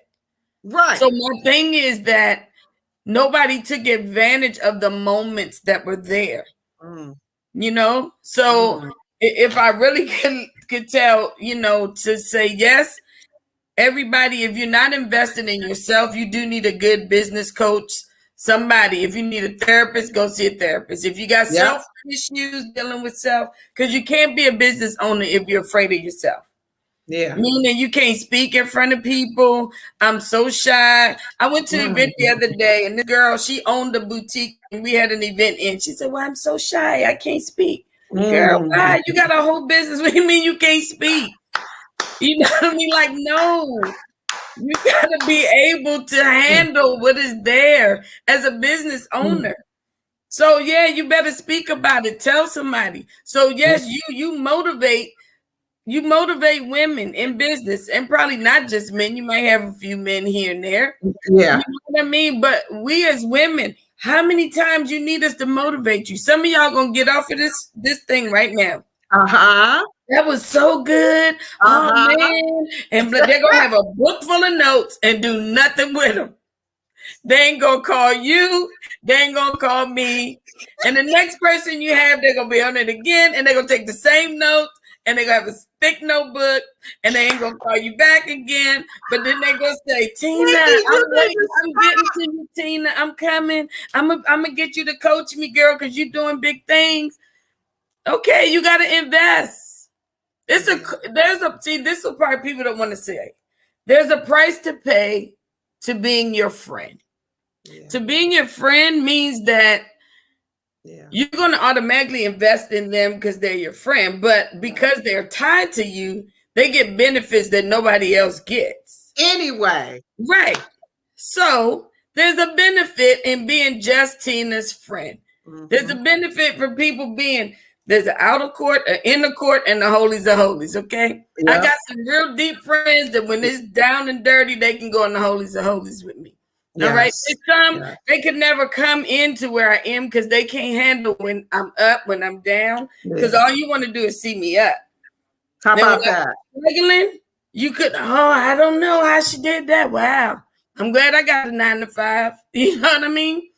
Right. So my thing is that nobody took advantage of the moments that were there. You know? So if I really could tell, you know, to say yes, everybody, if you're not investing in yourself, you do need a good business coach. Somebody, if you need a therapist, go see a therapist. If you got self issues dealing with self, because you can't be a business owner if you're afraid of yourself. Yeah. Meaning you can't speak in front of people. I'm so shy. I went to an event the other day, and this girl, she owned a boutique, and we had an event, and she said, "Well, I'm so shy. I can't speak." Girl, why? You got a whole business. What do you mean you can't speak? You know what I mean? Like, no. You got to be able to handle what is there as a business owner. So, yeah, you better speak about it. Tell somebody. So, yes, you motivate women in business, and probably not just men. You might have a few men here and there. Yeah. You know what I mean? But we as women, how many times you need us to motivate you? Some of y'all gonna get off of this thing right now. That was so good. Oh man. And they're gonna have a book full of notes and do nothing with them. They ain't gonna call you, they ain't gonna call me. And the next person you have, they're gonna be on it again, and they're gonna take the same notes, and they're gonna have a thick notebook, and they ain't gonna call you back again. But then they gonna say, Tina, I'm getting to you, Tina. I'm coming. I'm gonna get you to coach me, girl, because you're doing big things. Okay, you gotta invest. This is the part people don't want to say. There's a price to pay to being your friend. Yeah. To being your friend means that you're going to automatically invest in them because they're your friend, but because they're tied to you, they get benefits that nobody else gets. Anyway. Right. So there's a benefit in being just Tina's friend. There's a benefit for people being, there's an outer court, an inner court, and the holies of holies, okay? Yep. I got some real deep friends that when it's down and dirty, they can go in the holies of holies with me. Yes. All right. They could never come into where I am because they can't handle when I'm up, when I'm down. Because all you want to do is see me up. How about that? Struggling, you could, I don't know how she did that. Wow. I'm glad I got a 9 to 5. You know what I mean?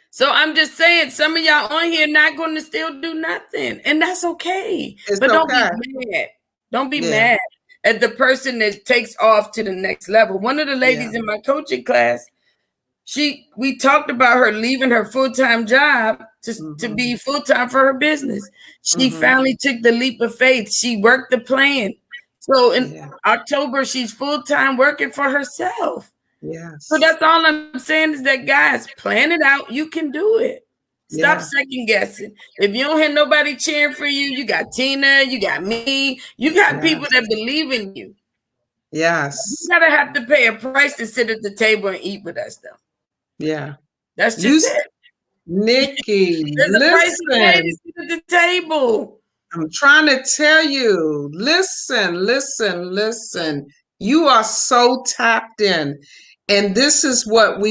So I'm just saying, some of y'all on here not going to still do nothing. And that's okay. But don't be mad. Don't be mad at the person that takes off to the next level. One of the ladies in my coaching class, we talked about her leaving her full-time job to be full-time for her business. She finally took the leap of faith. She worked the plan. So in October, she's full-time working for herself. Yes. So that's all I'm saying is that, guys, plan it out. You can do it. Stop second guessing. If you don't have nobody cheering for you, you got Tina, you got me, you got people that believe in you. Yes. You gotta have to pay a price to sit at the table and eat with us, though. Yeah. That's just it. NICKI, there's a price to pay to sit at the table. I'm trying to tell you, listen. You are so tapped in. And this is what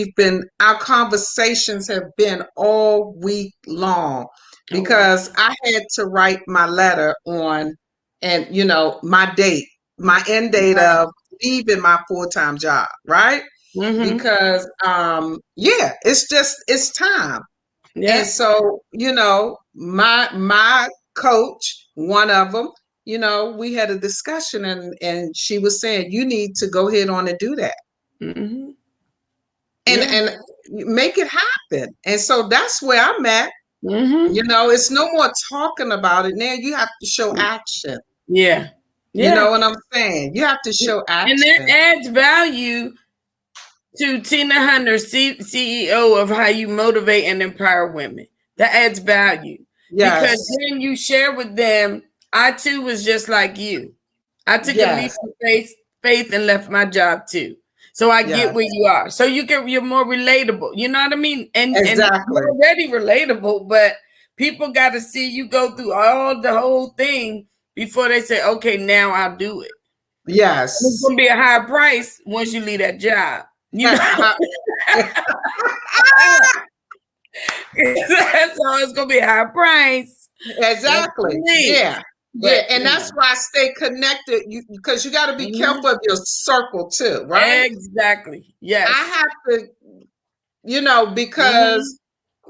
our conversations have been all week long, because I had to write my letter on, and my end date of leaving my full-time job, right? Because, it's time. Yeah. And so, my coach, one of them, we had a discussion, and she was saying, you need to go ahead on and do that. And make it happen. And so that's where I'm at. It's no more talking about it. Now you have to show action. Yeah. You know what I'm saying? You have to show action. And that adds value to Tina Hunter, CEO of How You Motivate and Empower Women. That adds value. Yes. Because then you share with them, I too was just like you. I took a leap of faith and left my job too. So I get where you are. So you're more relatable. You know what I mean? And you're already relatable, but people got to see you go through the whole thing before they say, okay, now I'll do it. It's Yes. gonna be a higher price once you leave that job. You know, so it's gonna be a higher price. Exactly. Yeah. Yeah. But And that's why I stay connected. Because you got to be careful of your circle too, right? exactly. I Yes. have to, because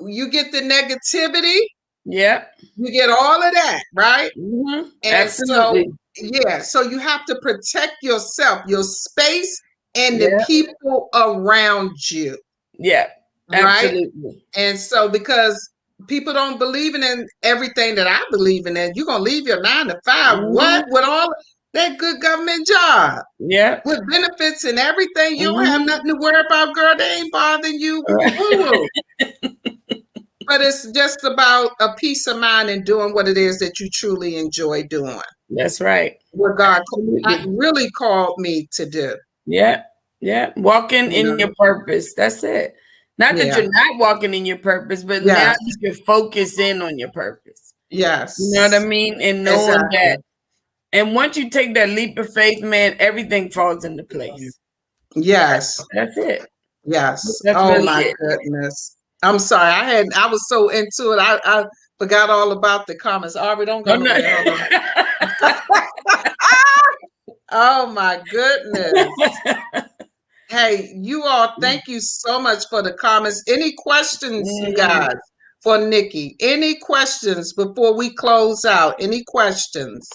you get the negativity, Yep. you get all of that, right? And so, Absolutely. yeah, so you have to protect yourself, your space, and the Yeah. people around you, Yeah. right? Absolutely. And so, because people don't believe in everything that I believe in, and you're gonna leave your 9 to 5, what, with all that good government job, Yeah. with benefits and everything, you don't have Mhm. nothing to worry about, girl. They ain't bothering you. Woo-woo. But it's just about a peace of mind and doing what it is that you truly enjoy doing. That's right. What God Absolutely. really called me to do. Yeah. Yeah. Walking You in know? your purpose. That's it. Not that Yeah. you're not walking in your purpose, but now Yes. you can focus in on your purpose. You know what I Yes. mean? And knowing Exactly. that. And once you take that leap of faith, man, everything falls into place. Yes. That's it. Yes. That's Oh really my it. goodness. I'm sorry. I was so into it. I forgot all about the comments. Aubrey, don't go Oh, no. nowhere. Hold on. Oh my goodness. Hey, you all, thank you so much for the comments. Any questions, you guys, for Nikki? Any questions before we close out? Any questions?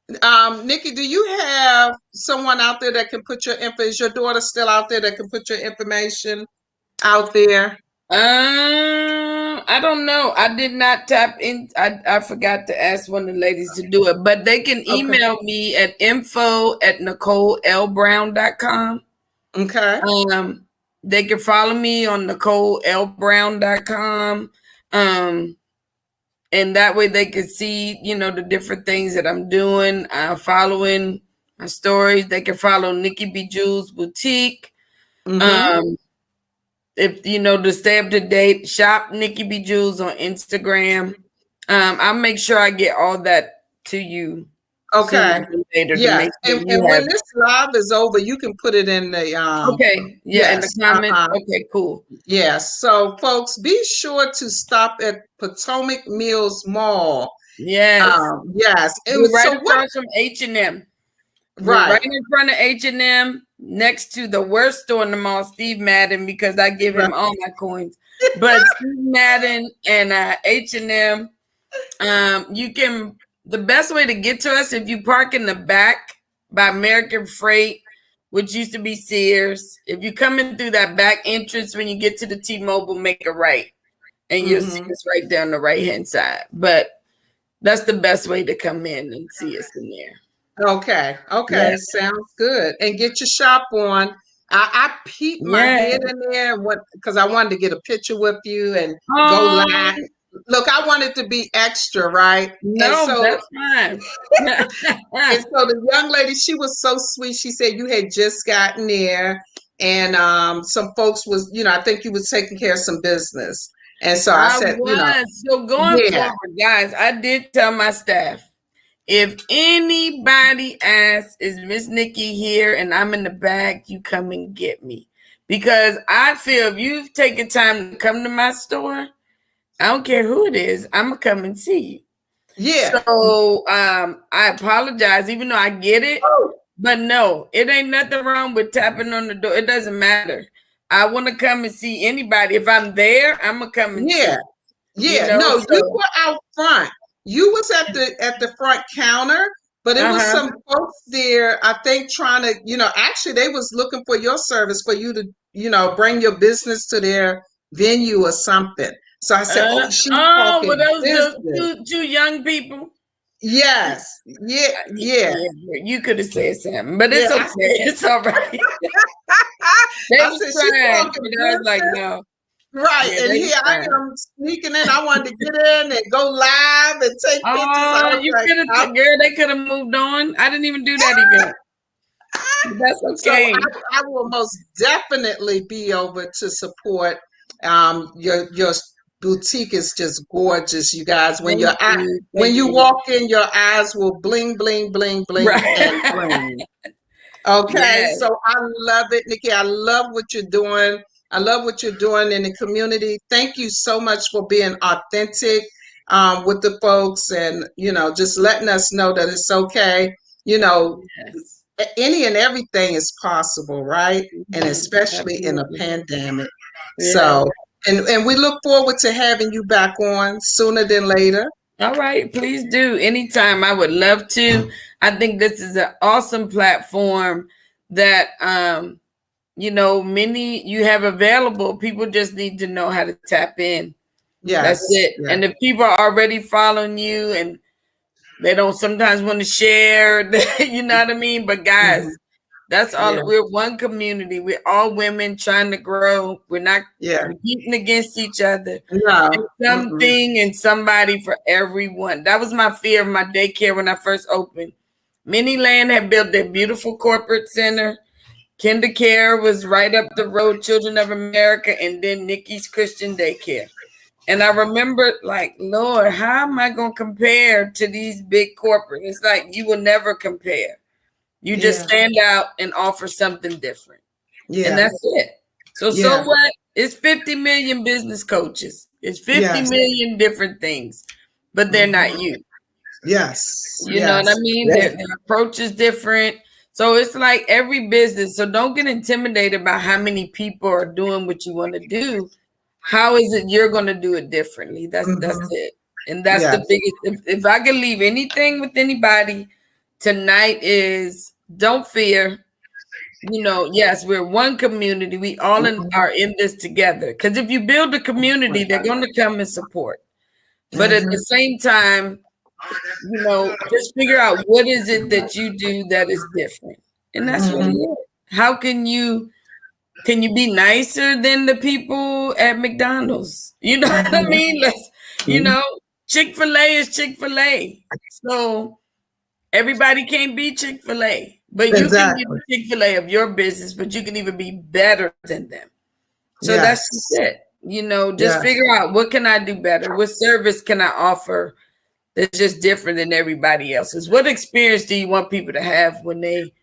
Nikki, do you have someone out there that can put your info? Is your daughter still out there that can put your information out there? I don't know. I did not tap in. I forgot to ask one of the ladies to do it, but they can Okay. email me at info@NicoleLBrown.com. Okay. They can follow me on NicoleLBrown.com. And that way they can see, the different things that I'm doing, following my stories. They can follow Nikki B. Jules Boutique. Mm-hmm. If to stay up to date, shop Nikki B. Jules on Instagram. I'll make sure I get all that to you sooner Okay. than later to Yes. make sure And you have when it. this live is over, you can put it in the Okay. Yeah, in the yes. comments. Okay, cool. Yes. So folks, be sure to stop at Potomac Mills Mall. Yes. Yes. And We're right so what across from H&M. We're right right. in front of H&M, next to the worst store in the mall, Steve Madden, because I give him all my coins. But Steve Madden and H&M, the best way to get to us, if you park in the back by American Freight, which used to be Sears, if you come in through that back entrance when you get to the T-Mobile, make a right, and you'll see us right there on the right-hand side. But that's the best way to come in and see us in there. Okay. Yeah. Sounds good. And get your shop on. I peeped my head in there because I wanted to get a picture with you and go live. Look, I wanted to be extra, right? No, that's fine. And so the young lady, she was so sweet. She said you had just gotten there, and some folks was, I think you was taking care of some business. And so I I said, was. So going yeah, forward, guys, I did tell my staff, if anybody asks, is Miss Nikki here and I'm in the back, you come and get me. Because I feel if you've taken time to come to my store, I don't care who it is, I'm going to come and see you. yeah. So I apologize, even though I get it. But no, it ain't nothing wrong with tapping on the door. It doesn't matter. I want to come and see anybody. If I'm there, I'm going to come and see. Yeah. No, you were out front. You was at the front counter, but it was some folks there, I think, trying to, actually they was looking for your service for you to, bring your business to their venue or something. So I said, oh, she's talking were those business. two young people? Yes. Yeah. You could have said something, but it's Yeah. okay. It's all right. They I was said, she's trying, talking but I was like, business. no. Right. Yeah, And they here was I trying. am sneaking in. I wanted to get in and go live and take pictures. I was You like, could have, girl, they could have moved on. I didn't even do that event. That's so okay. I will most definitely be over to support your boutique is just gorgeous, you guys. When Thank you. when Thank you you. walk in, your eyes will bling, bling, bling, bling, and Right. bling. Okay, Yes. so I love it, Nikki. I love what you're doing. I love what you're doing in the community. Thank you so much for being authentic with the folks, and just letting us know that it's okay. You know, Yes. any and everything is possible, right? And especially in a Absolutely. pandemic. Yeah. So, and we look forward to having you back on sooner than later. All right. Please do. Anytime. I would love to. I think this is an awesome platform that many you have available. People just need to know how to tap in. That's Yes, it. yeah. And if people are already following you and they don't sometimes want to share, you know what I mean? But guys, Hmm. that's Yeah, all. We're one community. We're all women trying to grow. We're not yeah. competing against each other. No. It's Mm-mm. something and somebody for everyone. That was my fear of my daycare when I first opened. Manyland had built their beautiful corporate center. Kinder Care was right up the road, Children of America, and then NICKI's Christian Daycare. And I remember, like, Lord, how am I going to compare to these big corporate? It's like you will never compare. You just Yeah, stand out and offer something different. And yeah, that's it. So yeah, what? It's 50 million business coaches. It's 50 yes. million different things, but they're Hmm. not you. Yes, You know what I yes, mean? yes. Their approach is different. So it's like every business. So don't get intimidated by how many people are doing what you want to do. How is it you're going to do it differently? That's Hmm. it. And that's the Yes. biggest. If I could leave anything with anybody tonight is don't fear. Yes, we're one community. We all are in this together. Because if you build a community, they're going to come and support. But at the Hmm. same time, just figure out what is it that you do that is different. And that's really Hmm. it. How can you be nicer than the people at McDonald's? You know what I mean? Let's, you Hmm. know, Chick-fil-A is Chick-fil-A. So everybody can't be Chick-fil-A. But you can be Exactly. the Chick-fil-A of your business, but you can even be better than them. So that's just Yes. it. Just Yes. figure out what can I do better? What service can I offer that's just different than everybody else's? What experience do you want people to have when they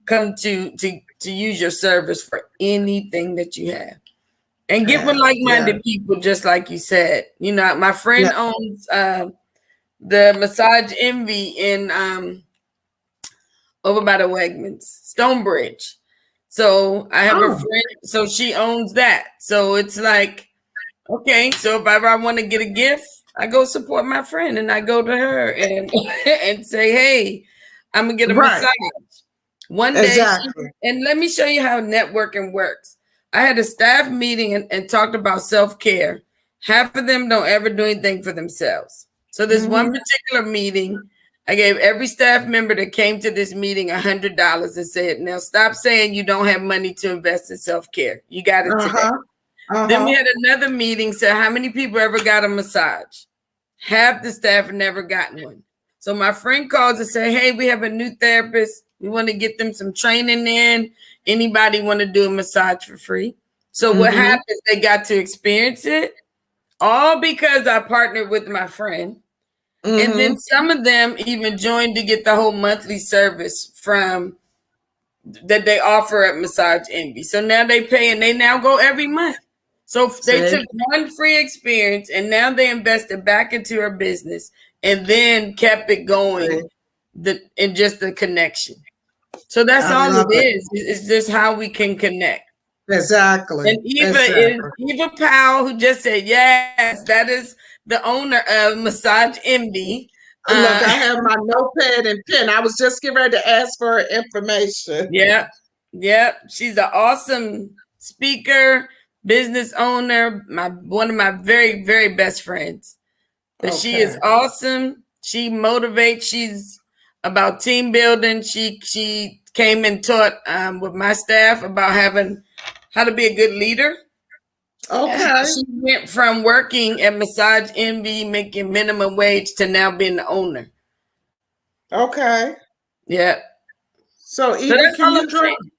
come to use your service for anything that you have? And get with Yeah. Yeah. like-minded people, just like you said. My Yeah. friend owns the Massage Envy in over by the Wegmans, Stonebridge. So I have a Oh, friend, so she owns that. So it's like, okay, so if ever I want to get a gift, I go support my friend and I go to her and and say, hey, I'm gonna get a right. massage. One day, Exactly. and let me show you how networking works. I had a staff meeting and talked about self-care. Half of them don't ever do anything for themselves. So this one Hmm. particular meeting, I gave every staff member that came to this meeting $100 and said, now stop saying you don't have money to invest in self-care. You got it today. Uh-huh. Then we Uh-huh. had another meeting, said how many people ever got a massage? Half the staff never gotten one. So my friend calls and say, hey, we have a new therapist. We want to get them some training in. Anybody want to do a massage for free? So what Hmm. happens? They got to experience it all because I partnered with my friend. And then Hmm. some of them even joined to get the whole monthly service from that they offer at Massage Envy. So now they pay and they now go every month. So they See? took one free experience and now they invested back into her business and then kept it See? going and just the connection. So that's I all love it it. is. It's just how we can connect. Exactly. And Exactly. Eva Powell, who just said, yes, that is the owner of Massage MD. Look, I have my notepad and pen. I was just getting ready to ask for her information. Yeah, yeah. She's an awesome speaker, business owner, one of my very, very best friends. But she is Okay. awesome. She motivates. She's about team building. She came and taught with my staff about having how to be a good leader. And Okay. she went from working at Massage Envy, making minimum wage, to now being the owner. Okay. Yeah. So So Eva, that's all I'm saying. can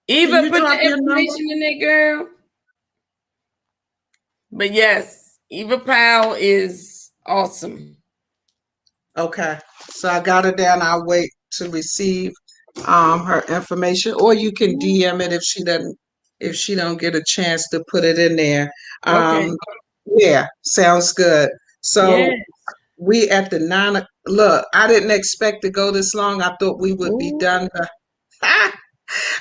Eva, you put the drop your number? information in there, girl. But yes, Eva Powell is awesome. Okay, so I got it down. I'll wait to receive her information, or you can DM it if she don't get a chance to put it in there. Okay. Yeah, sounds good. Yeah. So we at the look, I didn't expect to go this long. I thought we would be Ooh. done by,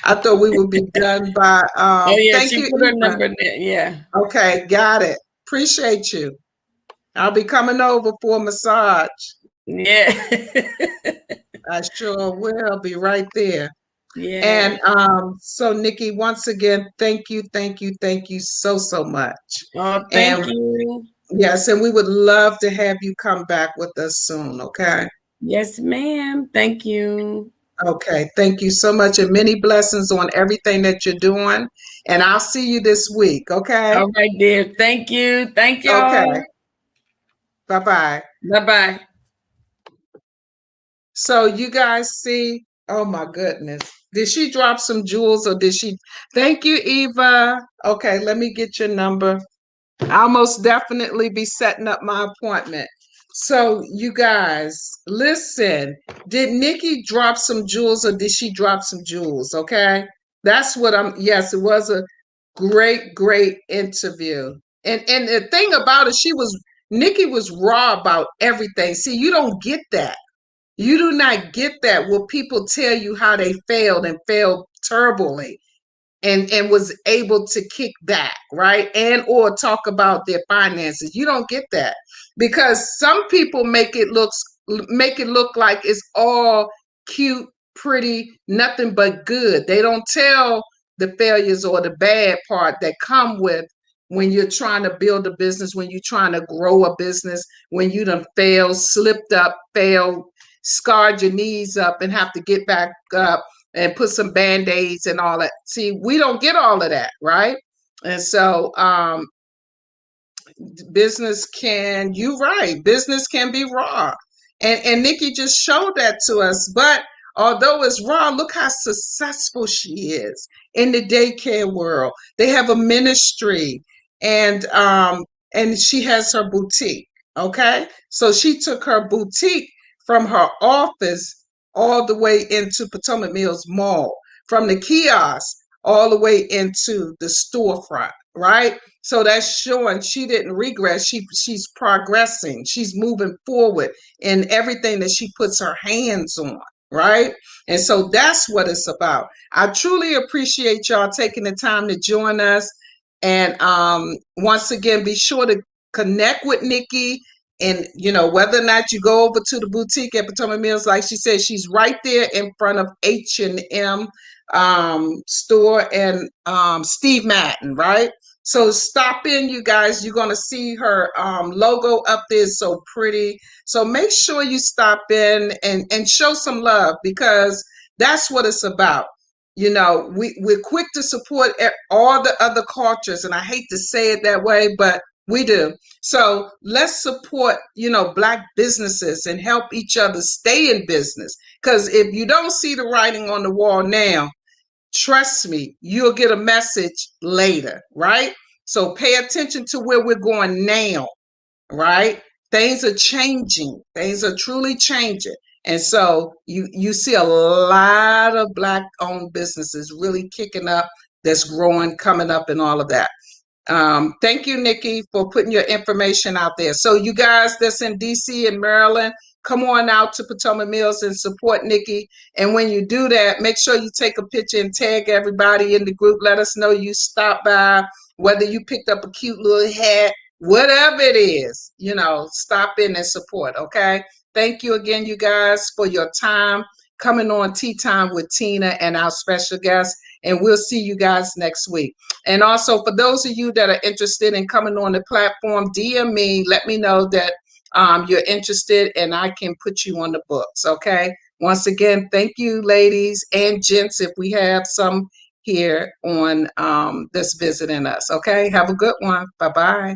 I thought we would be done by Oh yeah, thank she you, put her Eva. number in there. Yeah. Okay, got it. Appreciate you. I'll be coming over for a massage. Yeah. I sure will be right there. Yeah. And so Nikki, once again, thank you so much. Oh, thank And you. yes, and we would love to have you come back with us soon, okay? Yes, ma'am. Thank you. Okay, thank you so much and many blessings on everything that you're doing. And I'll see you this week, okay? All right, dear. Thank you. Thank Okay, y'all. bye-bye. Bye-bye. So you guys see, oh my goodness. Did she drop some jewels or did she? Thank you, Eva. Okay, let me get your number. I'll most definitely be setting up my appointment. So, you guys, listen. Did Nikki drop some jewels or did she drop some jewels? Okay. That's what yes, it was a great interview. And the thing about it, Nikki was raw about everything. See, you don't get that. You do not get that where people tell you how they failed and failed terribly and was able to kick back, right? And or talk about their finances. You don't get that because some people make it look like it's all cute, pretty, nothing but good. They don't tell the failures or the bad part that come with when you're trying to build a business, when you're trying to grow a business, when you done failed, slipped up, failed, scarred your knees up and have to get back up and put some band-aids and all that. See, we don't get all of that, right? And so you're right, business can be raw. And Nikki just showed that to us. But although it's raw, look how successful she is in the daycare world. They have a ministry and she has her boutique. Okay. So she took her boutique from her office all the way into Potomac Mills Mall, from the kiosk all the way into the storefront, right? So that's showing she didn't regress. She's progressing. She's moving forward in everything that she puts her hands on, right? And so that's what it's about. I truly appreciate y'all taking the time to join us. And once again, be sure to connect with Nikki. And whether or not you go over to the boutique at Potomac Mills, like she said, she's right there in front of H&M store and Steve Madden, right? So stop in, you guys. You're going to see her logo up there. It's so pretty. So make sure you stop in and show some love because that's what it's about. We're quick to support all the other cultures. And I hate to say it that way, but we do. So let's support, Black businesses and help each other stay in business. Because if you don't see the writing on the wall now, trust me, you'll get a message later, right? So pay attention to where we're going now, right? Things are changing. Things are truly changing. And so you see a lot of Black owned businesses really kicking up, that's growing, coming up, and all of that. Thank you, Nikki, for putting your information out there. So you guys that's in DC and Maryland, come on out to Potomac Mills and support Nikki. And when you do that, make sure you take a picture and tag everybody in the group. Let us know you stopped by, whether you picked up a cute little hat, whatever it is, stop in and support, okay? Thank you again, you guys, for your time coming on Tea Time with Tina and our special guest. And we'll see you guys next week. And also, for those of you that are interested in coming on the platform, DM me, let me know that you're interested and I can put you on the books, okay? Once again, thank you, ladies and gents, if we have some here on that's visiting us, okay? Have a good one. Bye-bye.